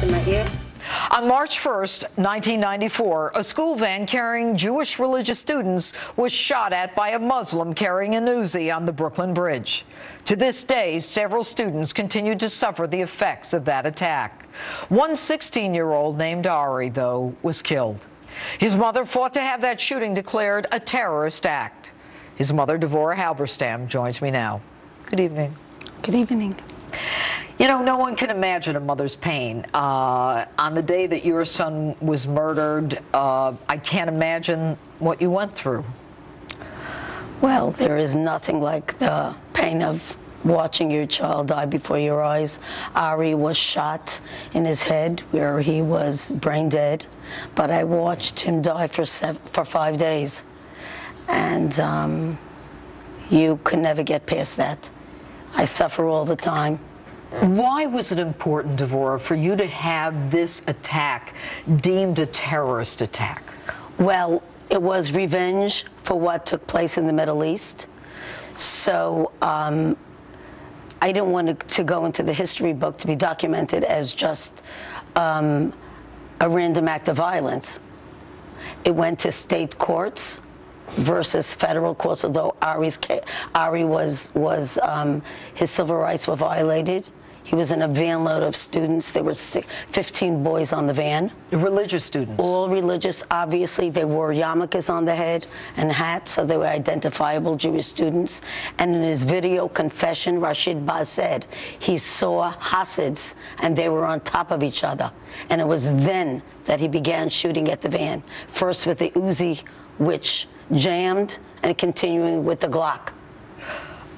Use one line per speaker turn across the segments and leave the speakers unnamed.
voice in my ear.
On March 1st, 1994, a school van carrying Jewish religious students was shot at by a Muslim carrying an Uzi on the Brooklyn Bridge. To this day, several students continue to suffer the effects of that attack. One 16-year-old named Ari, though, was killed. His mother fought to have that shooting declared a terrorist act. His mother, Devorah Halberstam, joins me now. Good evening.
Good evening.
You know, no one can imagine a mother's pain. On the day that your son was murdered, I can't imagine what you went through.
Well, there is nothing like the pain of watching your child die before your eyes. Ari was shot in his head where he was brain dead, but I watched him die for 5 days. And you could never get past that. I suffer all the time.
Why was it important, Devorah, for you to have this attack deemed a terrorist attack?
Well, it was revenge for what took place in the Middle East. So I didn't want to go into the history book to be documented as just a random act of violence. It went to state courts versus federal courts, although Ari was his civil rights were violated. He was in a van load of students. There were 15 boys on the van.
Religious students? All
religious. Obviously, they wore yarmulkes on the head and hats, so they were identifiable Jewish students. And in his video confession, Rashid Baz said he saw Hasids, and they were on top of each other. And it was then that he began shooting at the van, first with the Uzi, which jammed, and continuing with the Glock.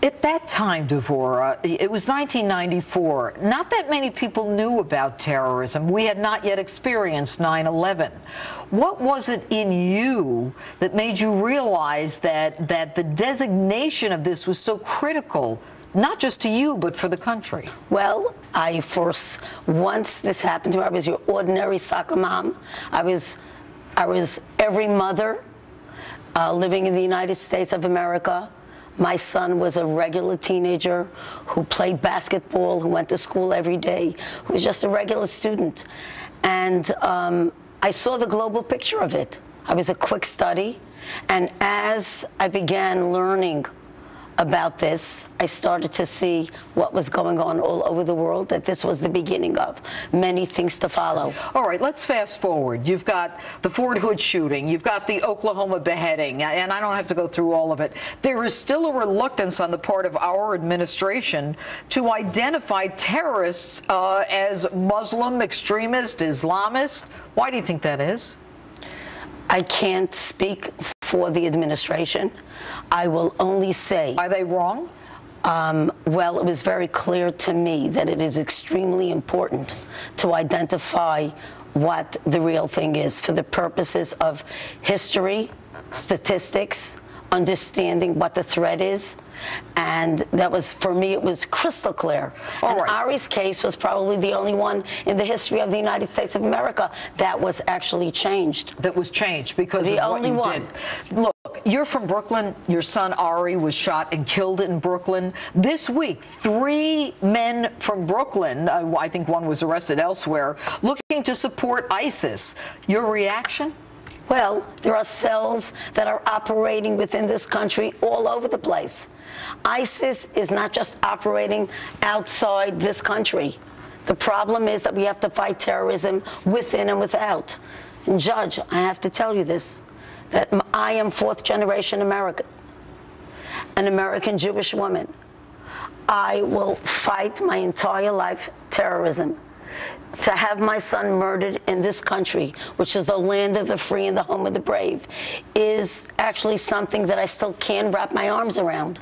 At that time, Devorah, it was 1994. Not that many people knew about terrorism. We had not yet experienced 9/11. What was it in you that made you realize that the designation of this was so critical, not just to you, but for the country?
Well, once this happened to me, I was your ordinary soccer mom. I was every mother living in the United States of America. My son was a regular teenager who played basketball, who went to school every day, who was just a regular student. And I saw the global picture of it. I was a quick study. And as I began learning about this, I started to see what was going on all over the world, that this was the beginning of many things to follow.
All right, let's fast forward. You've got the Fort Hood shooting, you've got the Oklahoma beheading, and I don't have to go through all of it. There is still a reluctance on the part of our administration to identify terrorists as Muslim, extremist, Islamist. Why do you think that is?
I can't speak for the administration. I will only say...
Are they wrong?
Well, it was very clear to me that it is extremely important to identify what the real thing is for the purposes of history, statistics, understanding what the threat is. And that was, for me, it was crystal clear. And Ari's case was probably the only one in the history of the United States of America that was actually changed.
That was changed because of what you did. Look, you're from Brooklyn. Your son Ari was shot and killed in Brooklyn. This week, 3 men from Brooklyn, I think one was arrested elsewhere, looking to support ISIS. Your reaction?
Well, there are cells that are operating within this country all over the place. ISIS is not just operating outside this country. The problem is that we have to fight terrorism within and without. And Judge, I have to tell you this, that I am 4th generation American, an American Jewish woman. I will fight my entire life terrorism. To have my son murdered in this country, which is the land of the free and the home of the brave, is actually something that I still can't wrap my arms around.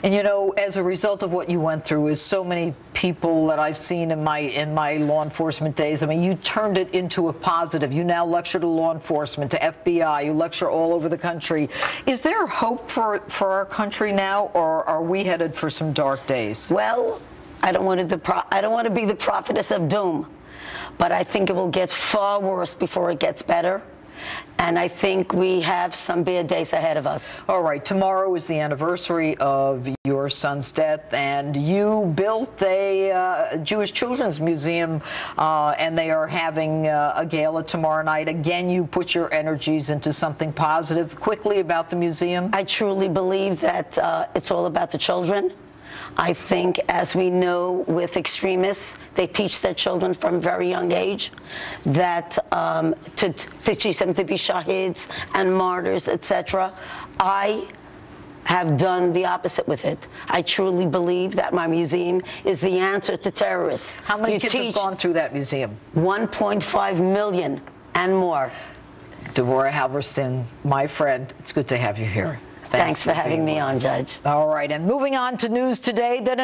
And you know, as a result of what you went through, is so many people that I've seen in my law enforcement days, I mean, you turned it into a positive. You now lecture to law enforcement, to FBI, you lecture all over the country. Is there hope for our country now, or are we headed for some dark days?
Well, I don't want to be the prophetess of doom, but I think it will get far worse before it gets better. And I think we have some bad days ahead of us.
All right, tomorrow is the anniversary of your son's death, and you built a Jewish Children's Museum, and they are having a gala tomorrow night. Again, you put your energies into something positive. Quickly about the museum.
I truly believe that it's all about the children. I think, as we know with extremists, they teach their children from a very young age that to teach them to be shahids and martyrs, etc. I have done the opposite with it. I truly believe that my museum is the answer to terrorists.
How many kids have gone through that museum?
1.5 million and more.
Devorah Halberstam, my friend, it's good to have you here.
Thanks for having me on, Judge.
All right, and moving on to news today that